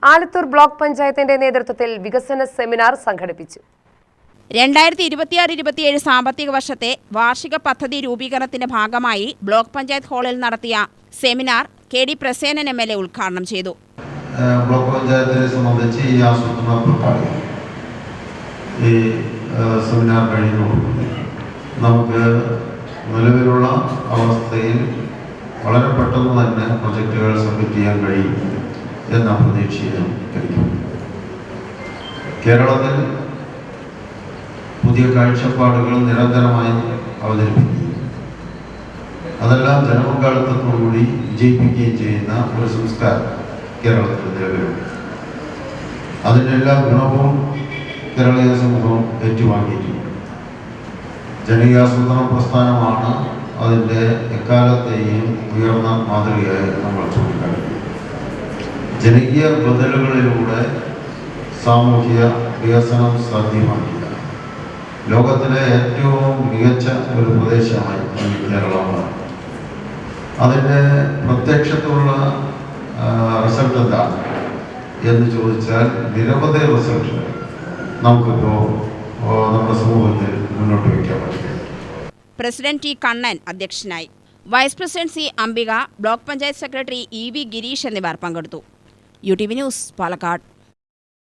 Alathur block പഞ്ചായത്തിന്റെ നേതൃത്വത്തിൽ വികസന സെമിനാർ സംഘടിപ്പിച്ചു. 2026-27 സാമ്പത്തിക വർഷത്തെ വാർഷിക പദ്ധതി രൂപീകരണത്തിന്റെ ഭാഗമായി ബ്ലോക്ക് പഞ്ചായത്ത് ഹാളിൽ നടത്തിയ സെമിനാർ കെ.ഡി. പ്രസേനൻ എം.എൽ.എ. ഉദ്ഘാടനം ചെയ്തു. ബ്ലോക്ക് പഞ്ചായത്തിനെ സംബന്ധിച്ച് ഈ ആസൂത്രണ പ്രക്രിയ ഈ സെമിനാർ കഴിഞ്ഞുകൊണ്ട് നമുക്ക് നിലവിലുള്ള അവസ്ഥയിൽ വളരെ പെട്ടെന്ന് തന്നെ പ്രൊജക്റ്റുകൾ സബ്മിറ്റ് ചെയ്യാൻ കഴിയും എന്ന പ്രതീക്ഷയും കഴിക്കും. കേരളത്തിൽ പുതിയ കാഴ്ചപ്പാടുകൾ നിരന്തരമായി അവതരിപ്പിക്കുകയും അതെല്ലാം ജനപങ്കാളിത്തത്തോടുകൂടി വിജയിപ്പിക്കുകയും ചെയ്യുന്ന ഒരു സംസ്കാരം കേരളത്തിൽ നിലവിലുണ്ട്. അതിൻ്റെ എല്ലാ ഗുണവും കേരളീയ സമൂഹം ഏറ്റുവാങ്ങിയിട്ടുണ്ട്. ജനകീയാസൂത്രണ പ്രസ്ഥാനമാണ് അതിൻ്റെ എക്കാലത്തെയും ഉയർന്ന മാതൃകയായി നമ്മൾ ചൂണ്ടിക്കാണിക്കുന്നത്. ജനകീയ ബദലുകളിലൂടെ സാമൂഹിക വികസനം സാധ്യമാക്കിയ ലോകത്തിലെ ഏറ്റവും മികച്ച ഒരു പ്രദേശമായി കേരളമാണ്. അതിൻ്റെ പ്രത്യക്ഷത്തിലുള്ള റിസൾട്ട് എന്താണ് എന്ന് ചോദിച്ചാൽ നിരവധി റിസൾട്ടുകൾ നമുക്കിപ്പോൾ നമ്മുടെ സമൂഹത്തിൽ മുന്നോട്ട് വയ്ക്കാൻ പറ്റും. പ്രസിഡന്റ് ടി കണ്ണൻ അധ്യക്ഷനായി. Vice president C Ambika, block panchayat secretary E V. Girish എന്നിവർ പങ്കെടുത്തു. UTV news, Palakkad.